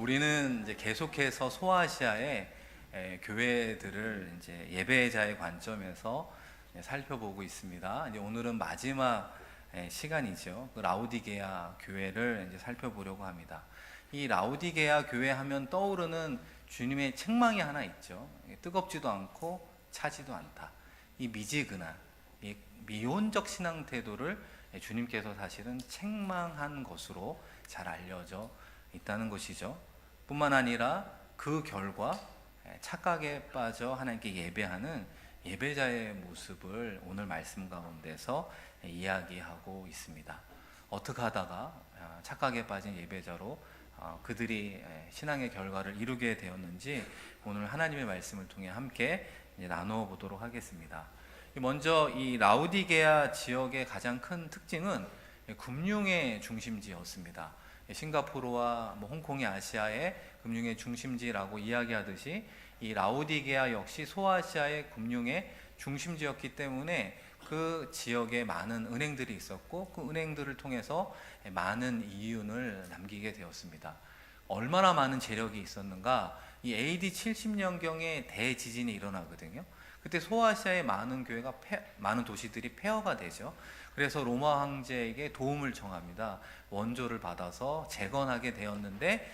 우리는 이제 계속해서 소아시아의 교회들을 이제 예배자의 관점에서 살펴보고 있습니다. 이제 오늘은 마지막 시간이죠. 그 라오디게아 교회를 이제 살펴보려고 합니다. 이 라오디게아 교회 하면 떠오르는 주님의 책망이 하나 있죠. 뜨겁지도 않고 차지도 않다. 이 미지근한 이 미온적 신앙 태도를 주님께서 사실은 책망한 것으로 잘 알려져 있다는 것이죠. 뿐만 아니라 그 결과 착각에 빠져 하나님께 예배하는 예배자의 모습을 오늘 말씀 가운데서 이야기하고 있습니다. 어떻게 하다가 착각에 빠진 예배자로 그들이 신앙의 결과를 이루게 되었는지 오늘 하나님의 말씀을 통해 함께 나누어 보도록 하겠습니다. 먼저 이 라오디게아 지역의 가장 큰 특징은 금융의 중심지였습니다. 싱가포르와 홍콩이 아시아의 금융의 중심지라고 이야기하듯이 이 라오디게아 역시 소아시아의 금융의 중심지였기 때문에 그 지역에 많은 은행들이 있었고 그 은행들을 통해서 많은 이윤을 남기게 되었습니다. 얼마나 많은 재력이 있었는가? 이 AD 70년경에 대지진이 일어나거든요. 그때 소아시아의 많은 교회가 많은 도시들이 폐허가 되죠. 그래서 로마 황제에게 도움을 청합니다. 원조를 받아서 재건하게 되었는데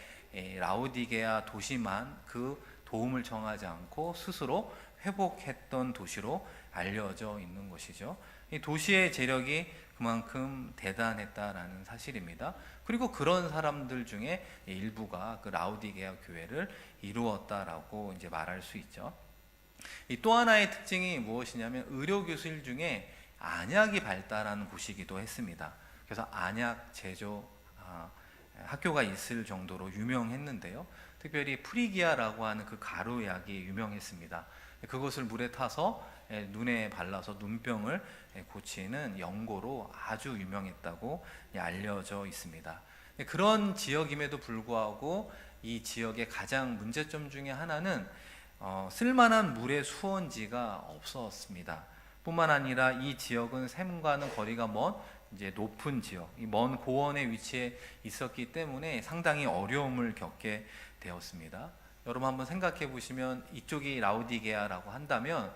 라오디게아 도시만 그 도움을 청하지 않고 스스로 회복했던 도시로 알려져 있는 것이죠. 이 도시의 재력이 그만큼 대단했다라는 사실입니다. 그리고 그런 사람들 중에 일부가 그 라오디게아 교회를 이루었다라고 이제 말할 수 있죠. 이 또 하나의 특징이 무엇이냐면 의료기술 중에 안약이 발달하는 곳이기도 했습니다. 그래서 안약 제조 학교가 있을 정도로 유명했는데요. 특별히 프리기아라고 하는 그 가루약이 유명했습니다. 그것을 물에 타서 눈에 발라서 눈병을 고치는 연고로 아주 유명했다고 알려져 있습니다. 그런 지역임에도 불구하고 이 지역의 가장 문제점 중에 하나는 쓸만한 물의 수원지가 없었습니다. 뿐만 아니라 이 지역은 샘과는 거리가 먼 이제 높은 지역, 먼 고원에 위치해 있었기 때문에 상당히 어려움을 겪게 되었습니다. 여러분 한번 생각해 보시면 이쪽이 라오디게아라고 한다면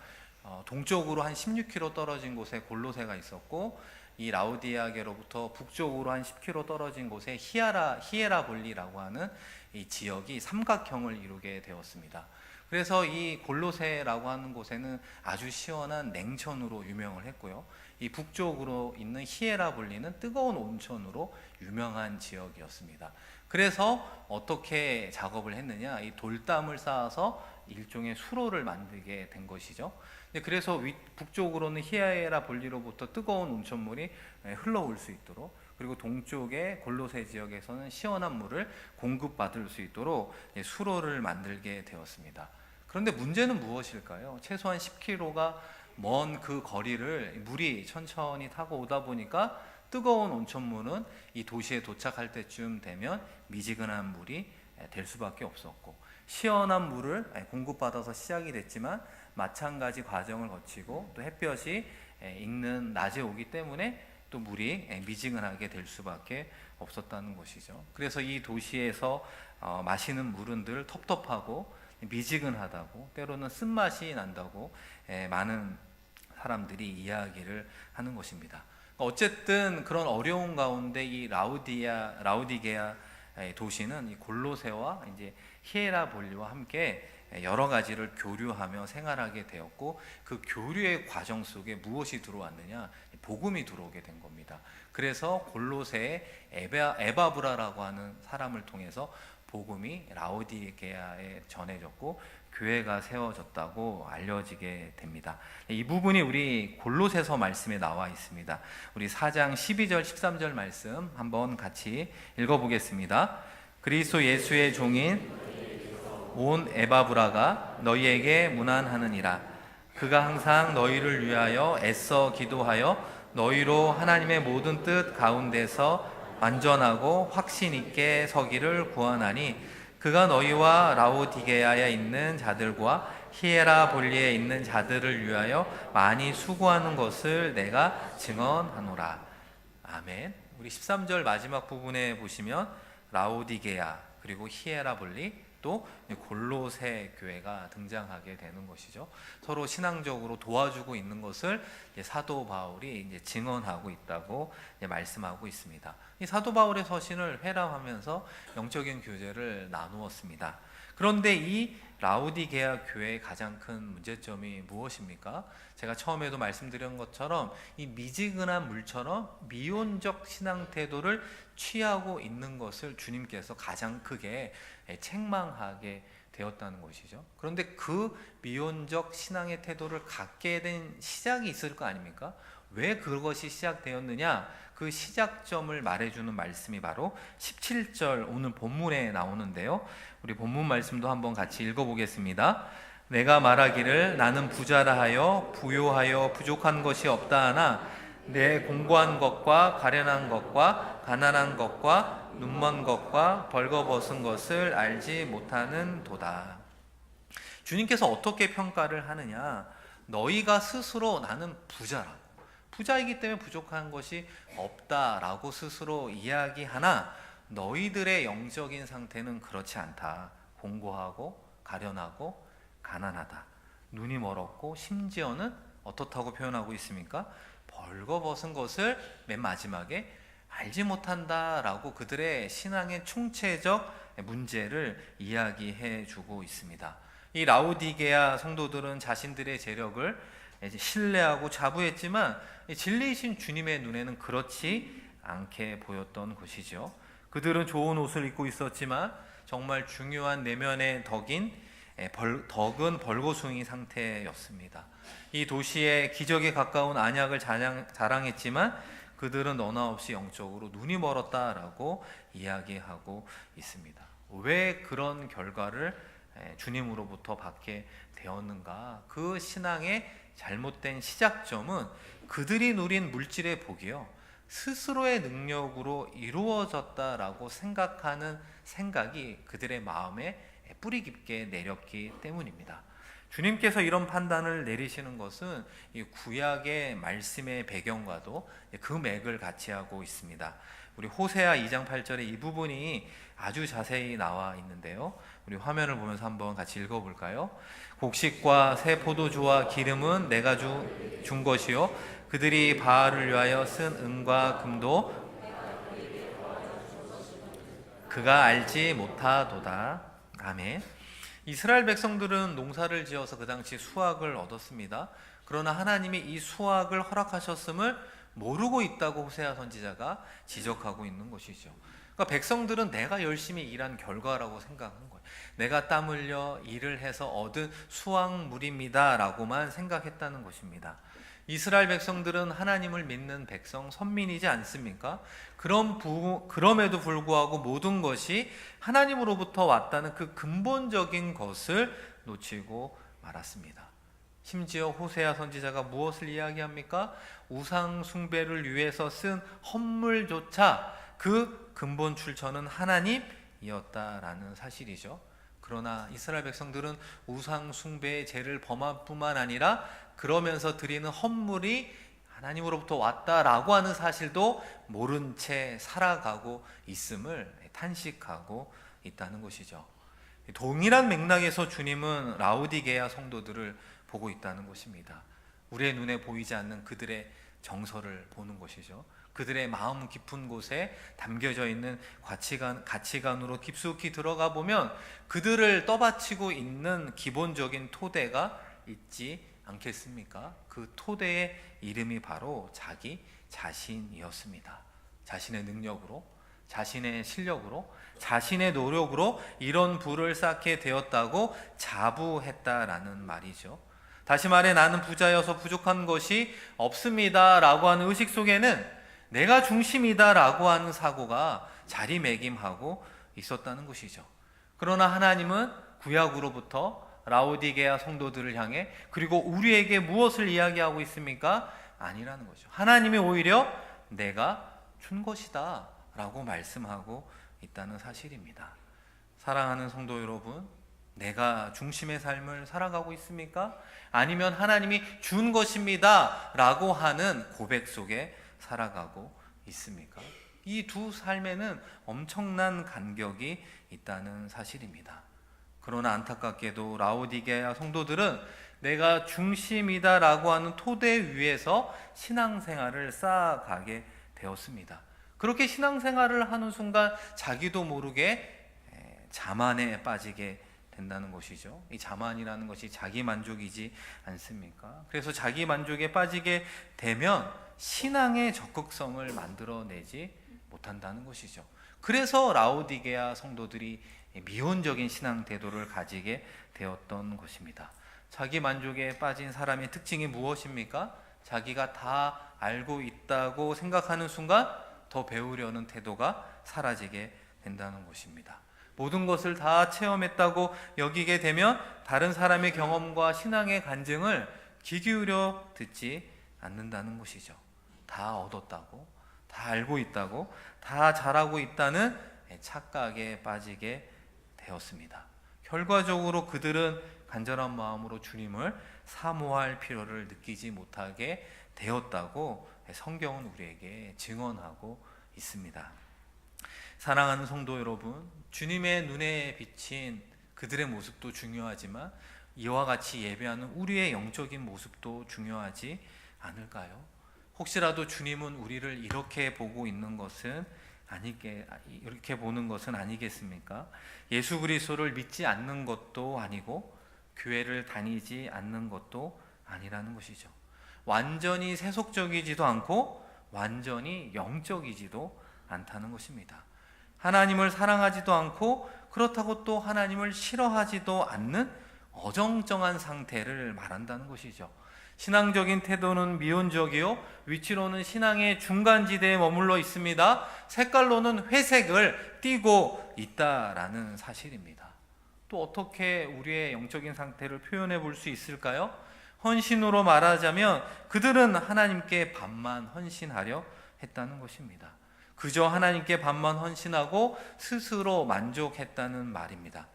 동쪽으로 한 16km 떨어진 곳에 골로새가 있었고 이 라오디게아로부터 북쪽으로 한 10km 떨어진 곳에 히에라볼리라고 하는 이 지역이 삼각형을 이루게 되었습니다. 그래서 이 골로새라고 하는 곳에는 아주 시원한 냉천으로 유명을 했고요. 이 북쪽으로 있는 히에라볼리는 뜨거운 온천으로 유명한 지역이었습니다. 그래서 어떻게 작업을 했느냐? 이 돌담을 쌓아서 일종의 수로를 만들게 된 것이죠. 그래서 북쪽으로는 히에라볼리로부터 뜨거운 온천물이 흘러올 수 있도록, 그리고 동쪽의 골로새 지역에서는 시원한 물을 공급받을 수 있도록 수로를 만들게 되었습니다. 그런데 문제는 무엇일까요? 최소한 10km가 먼 그 거리를 물이 천천히 타고 오다 보니까 뜨거운 온천물은 이 도시에 도착할 때쯤 되면 미지근한 물이 될 수밖에 없었고, 시원한 물을 공급받아서 시작이 됐지만 마찬가지 과정을 거치고 또 햇볕이 익는 낮에 오기 때문에 또 물이 미지근하게 될 수밖에 없었다는 것이죠. 그래서 이 도시에서 마시는 물은 늘 텁텁하고 미지근하다고, 때로는 쓴맛이 난다고 많은 사람들이 이야기를 하는 것입니다. 어쨌든 그런 어려운 가운데 이 라오디게아 도시는 이 골로새와 이제 히에라볼리와 함께 여러 가지를 교류하며 생활하게 되었고, 그 교류의 과정 속에 무엇이 들어왔느냐? 복음이 들어오게 된 겁니다. 그래서 골로새의 에바브라라고 하는 사람을 통해서 복음이 라오디게아에 전해졌고 교회가 세워졌다고 알려지게 됩니다. 이 부분이 우리 골로새서 말씀에 나와 있습니다. 우리 4장 12절 13절 말씀 한번 같이 읽어보겠습니다. 그리스도 예수의 종인 온 에바브라가 너희에게 문안하느니라. 그가 항상 너희를 위하여 애써 기도하여 너희로 하나님의 모든 뜻 가운데서 완전하고 확신 있게 서기를 구하나니, 그가 너희와 라오디게아에 있는 자들과 히에라볼리에 있는 자들을 위하여 많이 수고하는 것을 내가 증언하노라. 아멘. 우리 13절 마지막 부분에 보시면 라오디게아, 그리고 히에라볼리, 또 골로새 교회가 등장하게 되는 것이죠. 서로 신앙적으로 도와주고 있는 것을 사도 바울이 이제 증언하고 있다고 말씀하고 있습니다. 이 사도 바울의 서신을 회람하면서 영적인 교제를 나누었습니다. 그런데 이 라우디게아 교회의 가장 큰 문제점이 무엇입니까? 제가 처음에도 말씀드린 것처럼 이 미지근한 물처럼 미온적 신앙 태도를 취하고 있는 것을 주님께서 가장 크게 책망하게 되었다는 것이죠. 그런데 그 미온적 신앙의 태도를 갖게 된 시작이 있을 거 아닙니까? 왜 그것이 시작되었느냐? 그 시작점을 말해주는 말씀이 바로 17절 오늘 본문에 나오는데요. 우리 본문 말씀도 한번 같이 읽어보겠습니다. 내가 말하기를 나는 부자라 하여 부요하여 부족한 것이 없다 하나 내 공고한 것과 가련한 것과 가난한 것과 눈먼 것과 벌거벗은 것을 알지 못하는 도다. 주님께서 어떻게 평가를 하느냐? 너희가 스스로 나는 부자이기 때문에 부족한 것이 없다라고 스스로 이야기하나 너희들의 영적인 상태는 그렇지 않다. 공고하고 가련하고 가난하다. 눈이 멀었고 심지어는 어떻다고 표현하고 있습니까? 벌거벗은 것을 맨 마지막에 알지 못한다라고 그들의 신앙의 총체적 문제를 이야기해 주고 있습니다. 이 라우디게아 성도들은 자신들의 재력을 신뢰하고 자부했지만 진리이신 주님의 눈에는 그렇지 않게 보였던 것이죠. 그들은 좋은 옷을 입고 있었지만 정말 중요한 내면의 덕은 벌거숭이 상태였습니다. 이 도시의 기적에 가까운 안약을 자랑했지만 그들은 너나 없이 영적으로 눈이 멀었다라고 이야기하고 있습니다. 왜 그런 결과를 주님으로부터 받게 되었는가? 그 신앙의 잘못된 시작점은 그들이 누린 물질의 복이요 스스로의 능력으로 이루어졌다라고 생각하는 생각이 그들의 마음에 뿌리 깊게 내렸기 때문입니다. 주님께서 이런 판단을 내리시는 것은 이 구약의 말씀의 배경과도 그 맥을 같이 하고 있습니다. 우리 호세아 2장 8절에 이 부분이 아주 자세히 나와 있는데요. 우리 화면을 보면서 한번 같이 읽어볼까요? 곡식과 새 포도주와 기름은 내가 준 것이요 그들이 바알을 위하여 쓴 은과 금도 그가 알지 못하도다. 아멘. 이스라엘 백성들은 농사를 지어서 그 당시 수확을 얻었습니다. 그러나 하나님이 이 수확을 허락하셨음을 모르고 있다고 호세아 선지자가 지적하고 있는 것이죠. 그러니까 백성들은 내가 열심히 일한 결과라고 생각한 거예요. 내가 땀 흘려 일을 해서 얻은 수확물입니다 라고만 생각했다는 것입니다. 이스라엘 백성들은 하나님을 믿는 백성, 선민이지 않습니까? 그럼에도 불구하고 모든 것이 하나님으로부터 왔다는 그 근본적인 것을 놓치고 말았습니다. 심지어 호세아 선지자가 무엇을 이야기합니까? 우상 숭배를 위해서 쓴 헌물조차 그 근본 출처는 하나님이었다라는 사실이죠. 그러나 이스라엘 백성들은 우상 숭배의 죄를 범할 뿐만 아니라 그러면서 드리는 헌물이 하나님으로부터 왔다라고 하는 사실도 모른 채 살아가고 있음을 탄식하고 있다는 것이죠. 동일한 맥락에서 주님은 라우디게아 성도들을 보고 있다는 것입니다. 우리의 눈에 보이지 않는 그들의 정서를 보는 것이죠. 그들의 마음 깊은 곳에 담겨져 있는 가치관으로 깊숙이 들어가 보면 그들을 떠받치고 있는 기본적인 토대가 있지 않겠습니까? 그 토대의 이름이 바로 자기 자신이었습니다. 자신의 능력으로, 자신의 실력으로, 자신의 노력으로 이런 부를 쌓게 되었다고 자부했다라는 말이죠. 다시 말해 나는 부자여서 부족한 것이 없습니다 라고 하는 의식 속에는 내가 중심이다 라고 하는 사고가 자리매김하고 있었다는 것이죠. 그러나 하나님은 구약으로부터 라오디게아 성도들을 향해 그리고 우리에게 무엇을 이야기하고 있습니까? 아니라는 거죠. 하나님이 오히려 내가 준 것이다 라고 말씀하고 있다는 사실입니다. 사랑하는 성도 여러분, 내가 중심의 삶을 살아가고 있습니까? 아니면 하나님이 준 것입니다 라고 하는 고백 속에 살아가고 있습니까? 이 두 삶에는 엄청난 간격이 있다는 사실입니다. 그러나 안타깝게도 라오디게아 성도들은 내가 중심이다라고 하는 토대 위에서 신앙생활을 쌓아가게 되었습니다. 그렇게 신앙생활을 하는 순간 자기도 모르게 자만에 빠지게 된다는 것이죠. 이 자만이라는 것이 자기 만족이지 않습니까? 그래서 자기 만족에 빠지게 되면 신앙의 적극성을 만들어내지 못한다는 것이죠. 그래서 라오디게아 성도들이 미온적인 신앙 태도를 가지게 되었던 것입니다. 자기 만족에 빠진 사람의 특징이 무엇입니까? 자기가 다 알고 있다고 생각하는 순간 더 배우려는 태도가 사라지게 된다는 것입니다. 모든 것을 다 체험했다고 여기게 되면 다른 사람의 경험과 신앙의 간증을 귀 기울여 듣지 않는다는 것이죠. 다 얻었다고, 다 알고 있다고, 다 잘하고 있다는 착각에 빠지게 되었습니다. 결과적으로 그들은 간절한 마음으로 주님을 사모할 필요를 느끼지 못하게 되었다고 성경은 우리에게 증언하고 있습니다. 사랑하는 성도 여러분, 주님의 눈에 비친 그들의 모습도 중요하지만 이와 같이 예배하는 우리의 영적인 모습도 중요하지 않을까요? 혹시라도 주님은 우리를 이렇게 보고 있는 것은 이렇게 보는 것은 아니겠습니까? 예수 그리스도를 믿지 않는 것도 아니고 교회를 다니지 않는 것도 아니라는 것이죠. 완전히 세속적이지도 않고 완전히 영적이지도 않다는 것입니다. 하나님을 사랑하지도 않고 그렇다고 또 하나님을 싫어하지도 않는 어정쩡한 상태를 말한다는 것이죠. 신앙적인 태도는 미온적이요, 위치로는 신앙의 중간지대에 머물러 있습니다. 색깔로는 회색을 띠고 있다라는 사실입니다. 또 어떻게 우리의 영적인 상태를 표현해 볼 수 있을까요? 헌신으로 말하자면 그들은 하나님께 반만 헌신하려 했다는 것입니다. 그저 하나님께 반만 헌신하고 스스로 만족했다는 말입니다.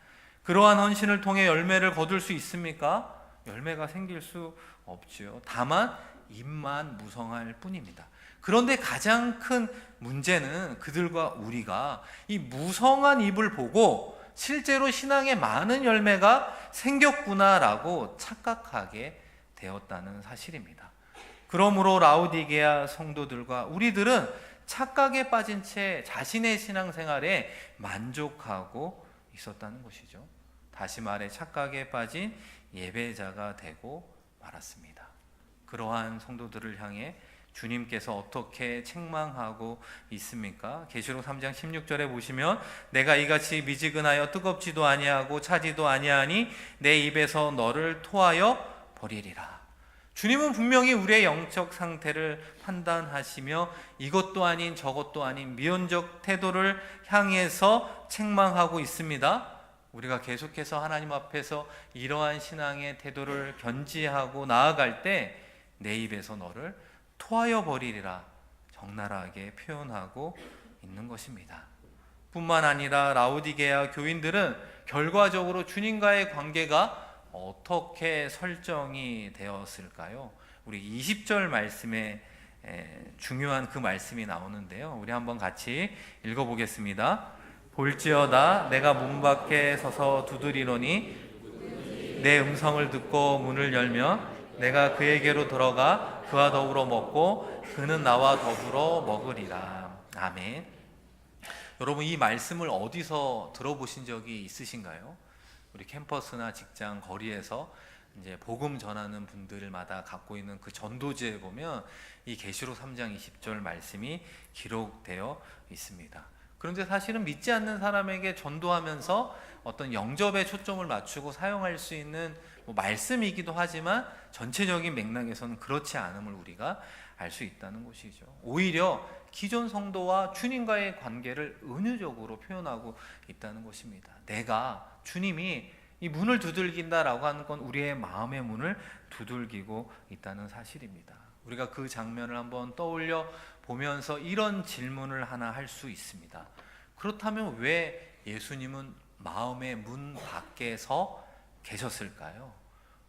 그러한 헌신을 통해 열매를 거둘 수 있습니까? 열매가 생길 수 없죠. 다만 입만 무성할 뿐입니다. 그런데 가장 큰 문제는 그들과 우리가 이 무성한 입을 보고 실제로 신앙에 많은 열매가 생겼구나라고 착각하게 되었다는 사실입니다. 그러므로 라오디게아 성도들과 우리들은 착각에 빠진 채 자신의 신앙생활에 만족하고 있었다는 것이죠. 다시 말해 착각에 빠진 예배자가 되고 말았습니다. 그러한 성도들을 향해 주님께서 어떻게 책망하고 있습니까? 계시록 3장 16절에 보시면 내가 이같이 미지근하여 뜨겁지도 아니하고 차지도 아니하니 내 입에서 너를 토하여 버리리라. 주님은 분명히 우리의 영적 상태를 판단하시며 이것도 아닌 저것도 아닌 미온적 태도를 향해서 책망하고 있습니다. 우리가 계속해서 하나님 앞에서 이러한 신앙의 태도를 견지하고 나아갈 때 내 입에서 너를 토하여 버리리라 적나라하게 표현하고 있는 것입니다. 뿐만 아니라 라오디게아 교인들은 결과적으로 주님과의 관계가 어떻게 설정이 되었을까요? 우리 20절 말씀에 중요한 그 말씀이 나오는데요. 우리 한번 같이 읽어보겠습니다. 볼지어다 내가 문 밖에 서서 두드리노니 내 음성을 듣고 문을 열면 내가 그에게로 들어가 그와 더불어 먹고 그는 나와 더불어 먹으리라. 아멘. 여러분, 이 말씀을 어디서 들어보신 적이 있으신가요? 우리 캠퍼스나 직장, 거리에서 이제 복음 전하는 분들마다 갖고 있는 그 전도지에 보면 이 계시록 3장 20절 말씀이 기록되어 있습니다. 그런데 사실은 믿지 않는 사람에게 전도하면서 어떤 영접에 초점을 맞추고 사용할 수 있는 말씀이기도 하지만 전체적인 맥락에서는 그렇지 않음을 우리가 알 수 있다는 것이죠. 오히려 기존 성도와 주님과의 관계를 은유적으로 표현하고 있다는 것입니다. 주님이 이 문을 두들긴다라고 하는 건 우리의 마음의 문을 두들기고 있다는 사실입니다. 우리가 그 장면을 한번 떠올려 보면서 이런 질문을 하나 할 수 있습니다. 그렇다면 왜 예수님은 마음의 문 밖에서 계셨을까요?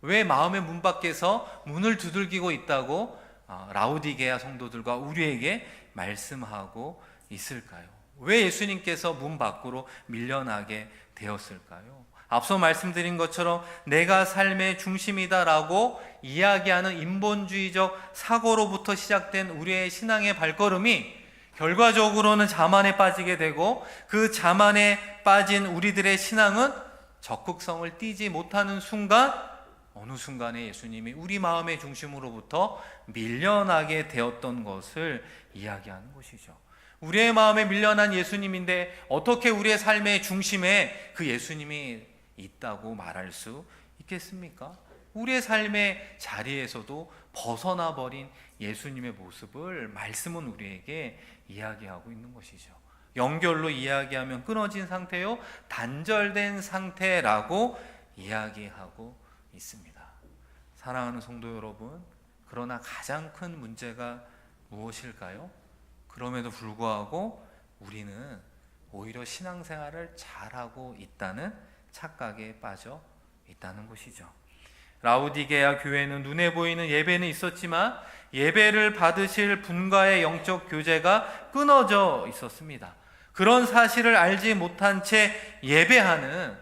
왜 마음의 문 밖에서 문을 두들기고 있다고 라오디게아 성도들과 우리에게 말씀하고 있을까요? 왜 예수님께서 문 밖으로 밀려나게 되었을까요? 앞서 말씀드린 것처럼 내가 삶의 중심이다라고 이야기하는 인본주의적 사고로부터 시작된 우리의 신앙의 발걸음이 결과적으로는 자만에 빠지게 되고, 그 자만에 빠진 우리들의 신앙은 적극성을 띠지 못하는 순간, 어느 순간에 예수님이 우리 마음의 중심으로부터 밀려나게 되었던 것을 이야기하는 것이죠. 우리의 마음에 밀려난 예수님인데 어떻게 우리의 삶의 중심에 그 예수님이 있다고 말할 수 있겠습니까? 우리의 삶의 자리에서도 벗어나 버린 예수님의 모습을 말씀은 우리에게 이야기하고 있는 것이죠. 연결로 이야기하면 끊어진 상태요, 단절된 상태라고 이야기하고 있습니다. 사랑하는 성도 여러분, 그러나 가장 큰 문제가 무엇일까요? 그럼에도 불구하고 우리는 오히려 신앙생활을 잘하고 있다는 착각에 빠져 있다는 것이죠. 라우디게아 교회는 눈에 보이는 예배는 있었지만 예배를 받으실 분과의 영적 교제가 끊어져 있었습니다. 그런 사실을 알지 못한 채 예배하는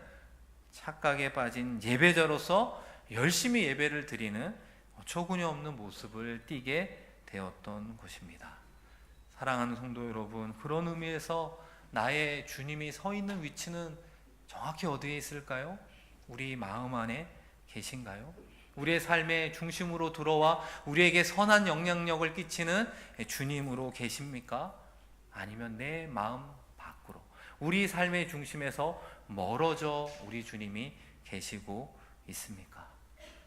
착각에 빠진 예배자로서 열심히 예배를 드리는 어처구니 없는 모습을 띠게 되었던 것입니다. 사랑하는 성도 여러분, 그런 의미에서 나의 주님이 서 있는 위치는 정확히 어디에 있을까요? 우리 마음 안에 계신가요? 우리의 삶의 중심으로 들어와 우리에게 선한 영향력을 끼치는 주님으로 계십니까? 아니면 내 마음 밖으로, 우리 삶의 중심에서 멀어져 우리 주님이 계시고 있습니까?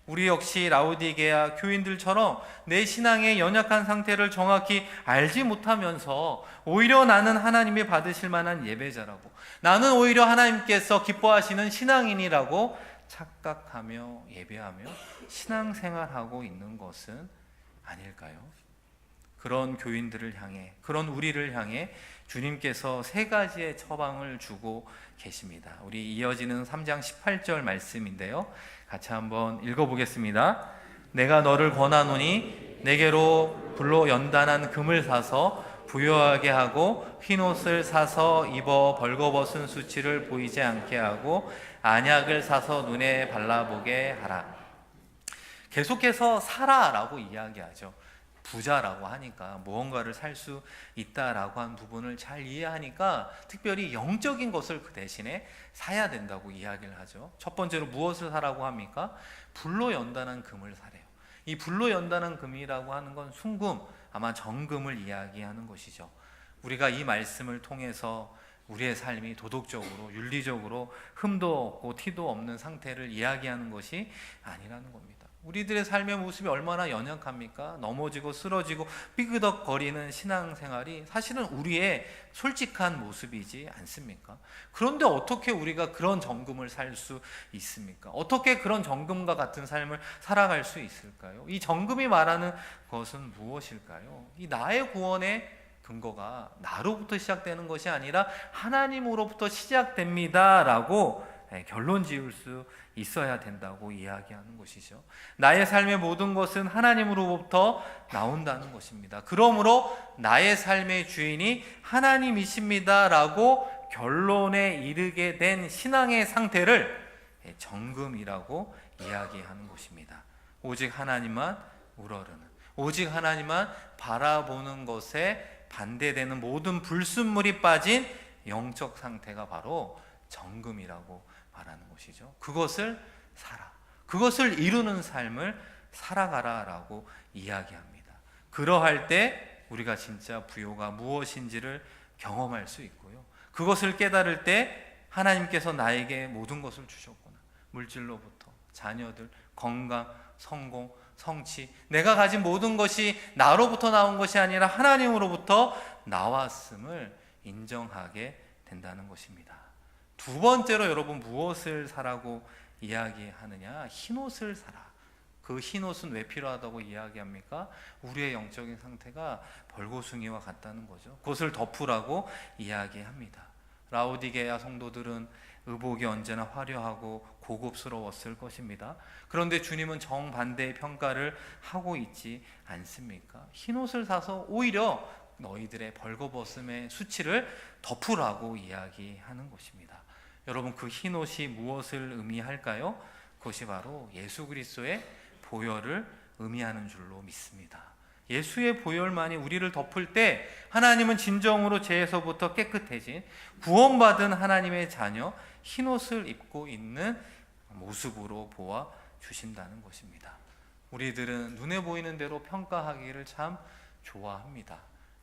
우리 역시 라우디게아 교인들처럼 내 신앙의 연약한 상태를 정확히 알지 못하면서 오히려 나는 하나님이 받으실 만한 예배자라고, 나는 오히려 하나님께서 기뻐하시는 신앙인이라고 착각하며 예배하며 신앙생활하고 있는 것은 아닐까요? 그런 교인들을 향해, 그런 우리를 향해 주님께서 세 가지의 처방을 주고 계십니다. 우리 이어지는 3장 18절 말씀인데요, 같이 한번 읽어보겠습니다. 내가 너를 권하노니 내게로 불로 연단한 금을 사서 부요하게 하고 흰옷을 사서 입어 벌거벗은 수치를 보이지 않게 하고 안약을 사서 눈에 발라보게 하라. 계속해서 사라라고 이야기하죠. 부자라고 하니까 무언가를 살 수 있다라고 한 부분을 잘 이해하니까 특별히 영적인 것을 그 대신에 사야 된다고 이야기를 하죠. 첫 번째로 무엇을 사라고 합니까? 불로 연단한 금을 사래요. 이 불로 연단한 금이라고 하는 건 순금, 아마 정금을 이야기하는 것이죠. 우리가 이 말씀을 통해서 우리의 삶이 도덕적으로, 윤리적으로 흠도 없고 티도 없는 상태를 이야기하는 것이 아니라는 겁니다. 우리들의 삶의 모습이 얼마나 연약합니까? 넘어지고 쓰러지고 삐그덕거리는 신앙생활이 사실은 우리의 솔직한 모습이지 않습니까? 그런데 어떻게 우리가 그런 정금을 살 수 있습니까? 어떻게 그런 정금과 같은 삶을 살아갈 수 있을까요? 이 정금이 말하는 것은 무엇일까요? 이 나의 구원의 근거가 나로부터 시작되는 것이 아니라 하나님으로부터 시작됩니다라고 결론 지을 수 있어야 된다고 이야기하는 것이죠. 나의 삶의 모든 것은 하나님으로부터 나온다는 것입니다. 그러므로 나의 삶의 주인이 하나님이십니다라고 결론에 이르게 된 신앙의 상태를 정금이라고 이야기하는 것입니다. 오직 하나님만 우러르는, 오직 하나님만 바라보는 것에 반대되는 모든 불순물이 빠진 영적 상태가 바로 정금이라고 말하는 것이죠. 그것을 살아, 그것을 이루는 삶을 살아가라라고 이야기합니다. 그러할 때 우리가 진짜 부요가 무엇인지를 경험할 수 있고요, 그것을 깨달을 때 하나님께서 나에게 모든 것을 주셨구나. 물질로부터 자녀들, 건강, 성공, 성취, 내가 가진 모든 것이 나로부터 나온 것이 아니라 하나님으로부터 나왔음을 인정하게 된다는 것입니다. 두 번째로 여러분, 무엇을 사라고 이야기하느냐? 흰옷을 사라. 그 흰옷은 왜 필요하다고 이야기합니까? 우리의 영적인 상태가 벌거숭이와 같다는 거죠. 그것을 덮으라고 이야기합니다. 라우디게아 성도들은 의복이 언제나 화려하고 고급스러웠을 것입니다. 그런데 주님은 정반대의 평가를 하고 있지 않습니까? 흰옷을 사서 오히려 너희들의 벌거벗음의 수치를 덮으라고 이야기하는 것입니다. 여러분, 그 흰옷이 무엇을 의미할까요? 그것이 바로 예수 그리스도의 보혈을 의미하는 줄로 믿습니다. 예수의 보혈만이 우리를 덮을 때 하나님은 진정으로 죄에서부터 깨끗해진 구원받은 하나님의 자녀, 흰옷을 입고 있는 모습으로 보아 주신다는 것입니다. 우리들은 눈에 보이는 대로 평가하기를 참 좋아합니다.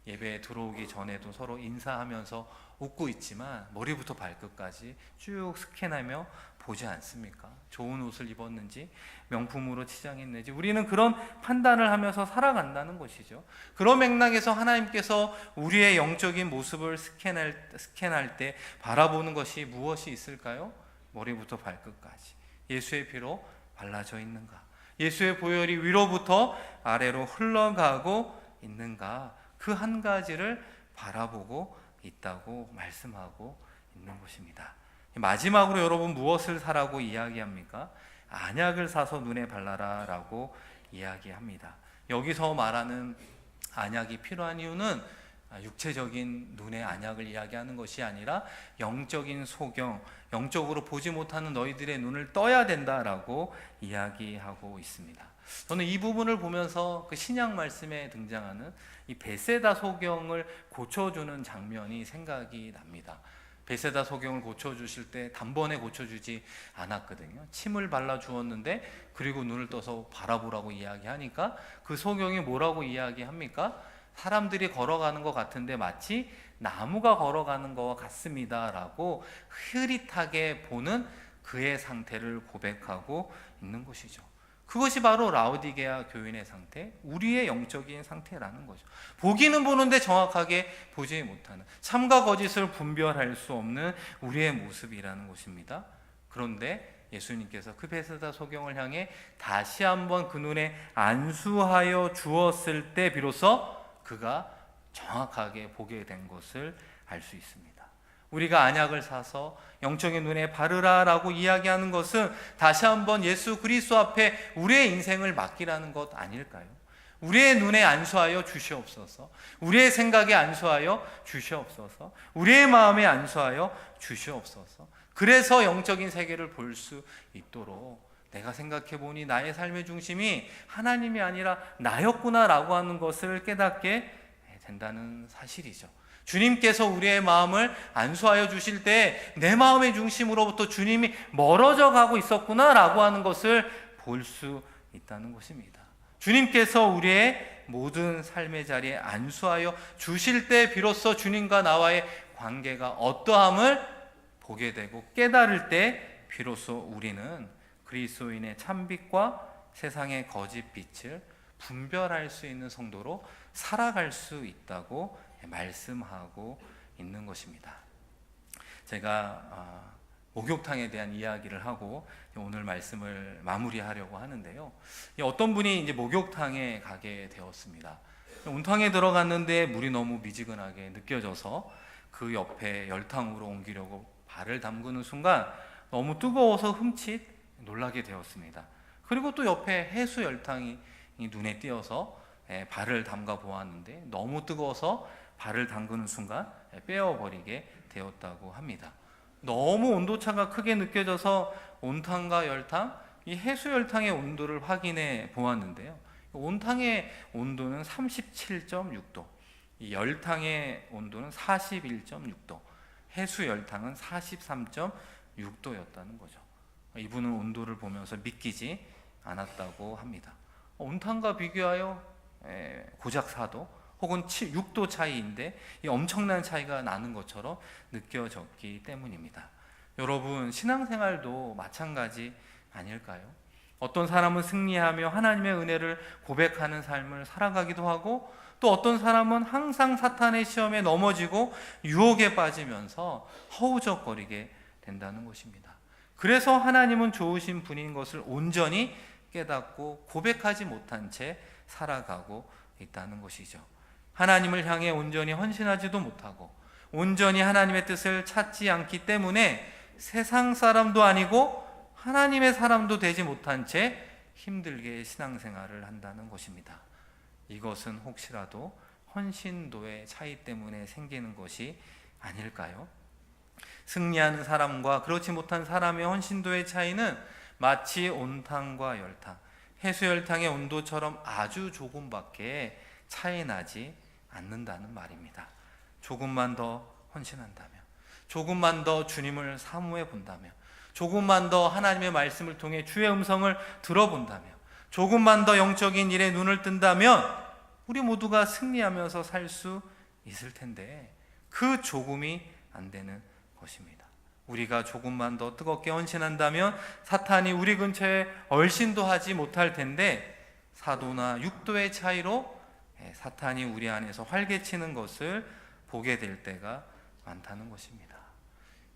예배에 들어오기 전에도 서로 인사하면서 웃고 있지만 머리부터 발끝까지 쭉 스캔하며 보지 않습니까? 좋은 옷을 입었는지, 명품으로 치장했는지 우리는 그런 판단을 하면서 살아간다는 것이죠. 그런 맥락에서 하나님께서 우리의 영적인 모습을 스캔할 때 바라보는 것이 무엇이 있을까요? 머리부터 발끝까지 예수의 피로 발라져 있는가? 예수의 보혈이 위로부터 아래로 흘러가고 있는가? 그 한 가지를 바라보고 있다고 말씀하고 있는 것입니다. 마지막으로 여러분, 무엇을 사라고 이야기합니까? 안약을 사서 눈에 발라라 라고 이야기합니다. 여기서 말하는 안약이 필요한 이유는 육체적인 눈의 안약을 이야기하는 것이 아니라 영적인 소경, 영적으로 보지 못하는 너희들의 눈을 떠야 된다라고 이야기하고 있습니다. 저는 이 부분을 보면서 그 신약 말씀에 등장하는 이 베세다 소경을 고쳐주는 장면이 생각이 납니다. 베세다 소경을 고쳐주실 때 단번에 고쳐주지 않았거든요. 침을 발라주었는데 그리고 눈을 떠서 바라보라고 이야기하니까 그 소경이 뭐라고 이야기합니까? 사람들이 걸어가는 것 같은데 마치 나무가 걸어가는 것 같습니다 라고 흐릿하게 보는 그의 상태를 고백하고 있는 것이죠. 그것이 바로 라오디게아 교인의 상태, 우리의 영적인 상태라는 거죠. 보기는 보는데 정확하게 보지 못하는, 참과 거짓을 분별할 수 없는 우리의 모습이라는 것입니다. 그런데 예수님께서 그 베세다 소경을 향해 다시 한번 그 눈에 안수하여 주었을 때 비로소 그가 정확하게 보게 된 것을 알 수 있습니다. 우리가 안약을 사서 영적인 눈에 바르라 라고 이야기하는 것은 다시 한번 예수 그리스도 앞에 우리의 인생을 맡기라는 것 아닐까요? 우리의 눈에 안수하여 주시옵소서, 우리의 생각에 안수하여 주시옵소서, 우리의 마음에 안수하여 주시옵소서. 그래서 영적인 세계를 볼 수 있도록 내가 생각해보니 나의 삶의 중심이 하나님이 아니라 나였구나 라고 하는 것을 깨닫게 된다는 사실이죠. 주님께서 우리의 마음을 안수하여 주실 때 내 마음의 중심으로부터 주님이 멀어져 가고 있었구나 라고 하는 것을 볼 수 있다는 것입니다. 주님께서 우리의 모든 삶의 자리에 안수하여 주실 때 비로소 주님과 나와의 관계가 어떠함을 보게 되고 깨달을 때 비로소 우리는 그리스도인의 참빛과 세상의 거짓 빛을 분별할 수 있는 성도로 살아갈 수 있다고 말씀하고 있는 것입니다. 제가 목욕탕에 대한 이야기를 하고 오늘 말씀을 마무리하려고 하는데요. 어떤 분이 이제 목욕탕에 가게 되었습니다. 온탕에 들어갔는데 물이 너무 미지근하게 느껴져서 그 옆에 열탕으로 옮기려고 발을 담그는 순간 너무 뜨거워서 흠칫 놀라게 되었습니다. 그리고 또 옆에 해수 열탕이 눈에 띄어서 발을 담가 보았는데 너무 뜨거워서 발을 담그는 순간 빼어버리게 되었다고 합니다. 너무 온도차가 크게 느껴져서 온탕과 열탕, 이 해수 열탕의 온도를 확인해 보았는데요. 온탕의 온도는 37.6도, 이 열탕의 온도는 41.6도, 해수 열탕은 43.6도였다는 거죠. 이분은 온도를 보면서 믿기지 않았다고 합니다. 온탕과 비교하여 고작 4도 혹은 6도 차이인데 이 엄청난 차이가 나는 것처럼 느껴졌기 때문입니다. 여러분, 신앙생활도 마찬가지 아닐까요? 어떤 사람은 승리하며 하나님의 은혜를 고백하는 삶을 살아가기도 하고, 또 어떤 사람은 항상 사탄의 시험에 넘어지고 유혹에 빠지면서 허우적거리게 된다는 것입니다. 그래서 하나님은 좋으신 분인 것을 온전히 깨닫고 고백하지 못한 채 살아가고 있다는 것이죠. 하나님을 향해 온전히 헌신하지도 못하고 온전히 하나님의 뜻을 찾지 않기 때문에 세상 사람도 아니고 하나님의 사람도 되지 못한 채 힘들게 신앙생활을 한다는 것입니다. 이것은 혹시라도 헌신도의 차이 때문에 생기는 것이 아닐까요? 승리하는 사람과 그렇지 못한 사람의 헌신도의 차이는 마치 온탕과 열탕, 해수열탕의 온도처럼 아주 조금밖에 차이 나지 않는다는 말입니다. 조금만 더 헌신한다면, 조금만 더 주님을 사모해 본다면, 조금만 더 하나님의 말씀을 통해 주의 음성을 들어본다면, 조금만 더 영적인 일에 눈을 뜬다면 우리 모두가 승리하면서 살 수 있을 텐데, 그 조금이 안 되는 것입니다. 우리가 조금만 더 뜨겁게 헌신한다면 사탄이 우리 근처에 얼씬도 하지 못할 텐데, 4도나 6도의 차이로 사탄이 우리 안에서 활개치는 것을 보게 될 때가 많다는 것입니다.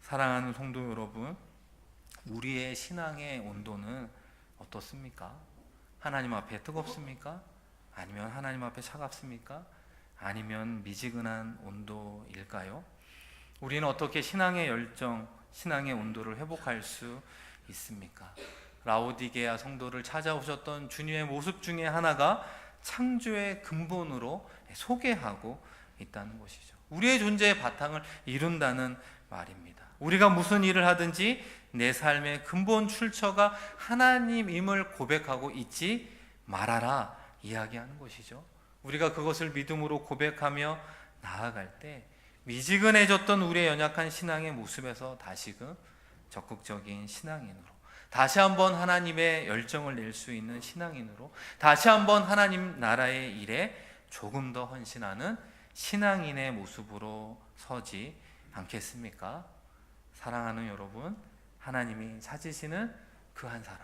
사랑하는 성도 여러분, 우리의 신앙의 온도는 어떻습니까? 하나님 앞에 뜨겁습니까? 아니면 하나님 앞에 차갑습니까? 아니면 미지근한 온도일까요? 우리는 어떻게 신앙의 열정, 신앙의 온도를 회복할 수 있습니까? 라오디게아 성도를 찾아오셨던 주님의 모습 중에 하나가 창조의 근본으로 소개하고 있다는 것이죠. 우리의 존재의 바탕을 이룬다는 말입니다. 우리가 무슨 일을 하든지 내 삶의 근본 출처가 하나님임을 고백하고 있지 말아라 이야기하는 것이죠. 우리가 그것을 믿음으로 고백하며 나아갈 때 미지근해졌던 우리의 연약한 신앙의 모습에서 다시금 적극적인 신앙인으로, 다시 한번 하나님의 열정을 낼 수 있는 신앙인으로, 다시 한번 하나님 나라의 일에 조금 더 헌신하는 신앙인의 모습으로 서지 않겠습니까? 사랑하는 여러분, 하나님이 찾으시는 그 한 사람,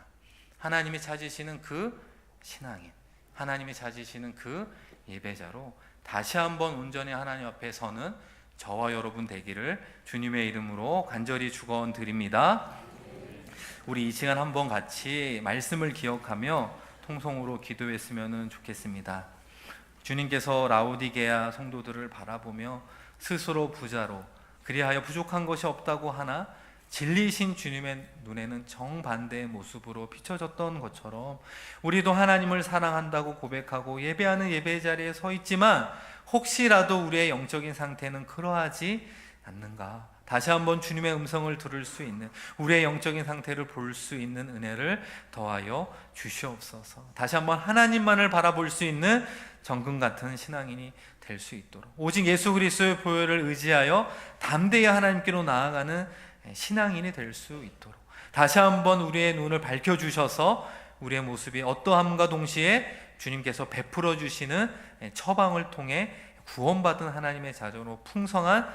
하나님이 찾으시는 그 신앙인, 하나님이 찾으시는 그 예배자로 다시 한번 온전히 하나님 앞에 서는 저와 여러분 되기를 주님의 이름으로 간절히 축원드립니다. 우리 이 시간 한번 같이 말씀을 기억하며 통성으로 기도했으면 좋겠습니다. 주님께서 라오디게아 성도들을 바라보며 스스로 부자로 그리하여 부족한 것이 없다고 하나 진리이신 주님의 눈에는 정반대의 모습으로 비춰졌던 것처럼 우리도 하나님을 사랑한다고 고백하고 예배하는 예배 자리에 서 있지만 혹시라도 우리의 영적인 상태는 그러하지 않는가, 다시 한번 주님의 음성을 들을 수 있는, 우리의 영적인 상태를 볼 수 있는 은혜를 더하여 주시옵소서. 다시 한번 하나님만을 바라볼 수 있는 정금 같은 신앙인이 될 수 있도록, 오직 예수 그리스도의 보혈을 의지하여 담대히 하나님께로 나아가는 신앙인이 될 수 있도록 다시 한번 우리의 눈을 밝혀주셔서 우리의 모습이 어떠함과 동시에 주님께서 베풀어 주시는 처방을 통해 구원받은 하나님의 자녀로 풍성한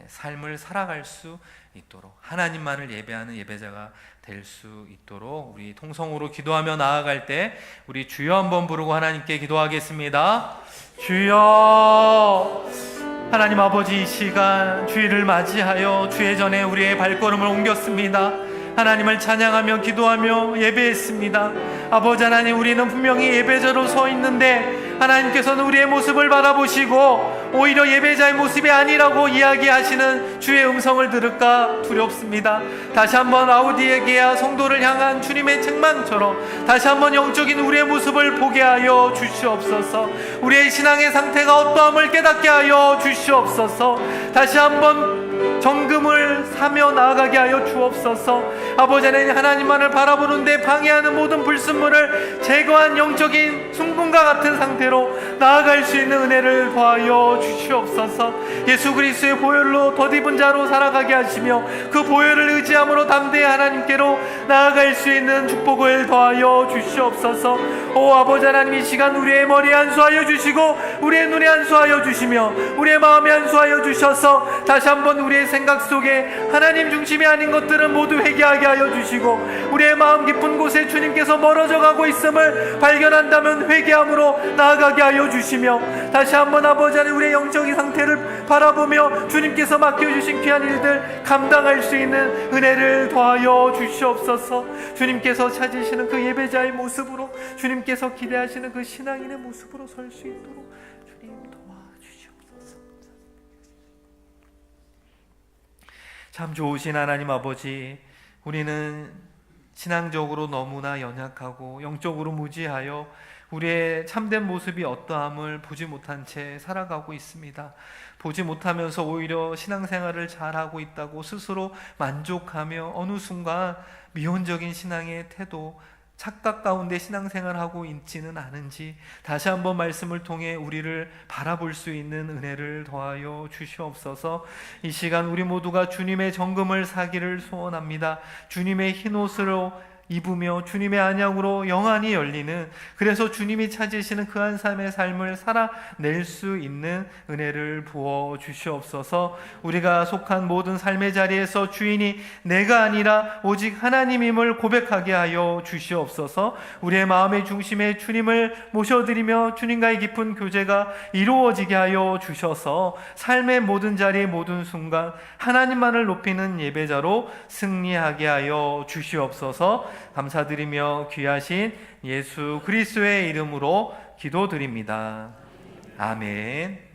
삶을 살아갈 수 있도록, 하나님만을 예배하는 예배자가 될 수 있도록 우리 통성으로 기도하며 나아갈 때 우리 주여 한번 부르고 하나님께 기도하겠습니다. 주여, 하나님 아버지, 이 시간 주일을 맞이하여 주의 전에 우리의 발걸음을 옮겼습니다. 하나님을 찬양하며 기도하며 예배했습니다. 아버지 하나님, 우리는 분명히 예배자로 서 있는데 하나님께서는 우리의 모습을 바라보시고 오히려 예배자의 모습이 아니라고 이야기하시는 주의 음성을 들을까 두렵습니다. 다시 한번 라오디게아 성도를 향한 주님의 책망처럼 다시 한번 영적인 우리의 모습을 보게 하여 주시옵소서. 우리의 신앙의 상태가 어떠함을 깨닫게 하여 주시옵소서. 다시 한번 정금을 사며 나아가게 하여 주옵소서. 아버지 하나님만을 바라보는데 방해하는 모든 불순물을 제거한 영적인 순금과 같은 상태로 나아갈 수 있는 은혜를 더하여 주시옵소서. 예수 그리스도의 보혈로 덧입은 자로 살아가게 하시며 그 보혈을 의지함으로 담대히 하나님께로 나아갈 수 있는 축복을 더하여 주시옵소서. 오 아버지 하나님, 이 시간 우리의 머리에 안수하여 주시고 우리의 눈에 안수하여 주시며 우리의 마음에 안수하여 주셔서 다시 한번 우리의 생각 속에 하나님 중심이 아닌 것들은 모두 회개하게 하여 주시고 우리의 마음 깊은 곳에 주님께서 멀어져 가고 있음을 발견한다면 회개함으로 나아가게 하여 주시며 다시 한번 아버지 하나님 우리의 영적인 상태를 바라보며 주님께서 맡겨주신 귀한 일들 감당할 수 있는 은혜를 더하여 주시옵소서. 주님께서 찾으시는 그 예배자의 모습으로, 주님께서 기대하시는 그 신앙인의 모습으로 설 수 있도록 주님 도와주시옵소서. 참 좋으신 하나님 아버지, 우리는 신앙적으로 너무나 연약하고 영적으로 무지하여 우리의 참된 모습이 어떠함을 보지 못한 채 살아가고 있습니다. 보지 못하면서 오히려 신앙생활을 잘하고 있다고 스스로 만족하며 어느 순간 미온적인 신앙의 태도, 착각 가운데 신앙생활하고 있지는 않은지 다시 한번 말씀을 통해 우리를 바라볼 수 있는 은혜를 더하여 주시옵소서. 이 시간 우리 모두가 주님의 정금을 사기를 소원합니다. 주님의 흰옷으로 입으며 주님의 안약으로 영안이 열리는, 그래서 주님이 찾으시는 그 한 삶의 삶을 살아낼 수 있는 은혜를 부어 주시옵소서. 우리가 속한 모든 삶의 자리에서 주인이 내가 아니라 오직 하나님임을 고백하게 하여 주시옵소서. 우리의 마음의 중심에 주님을 모셔드리며 주님과의 깊은 교제가 이루어지게 하여 주셔서 삶의 모든 자리 모든 순간 하나님만을 높이는 예배자로 승리하게 하여 주시옵소서. 감사드리며 귀하신 예수 그리스도의 이름으로 기도드립니다. 아멘.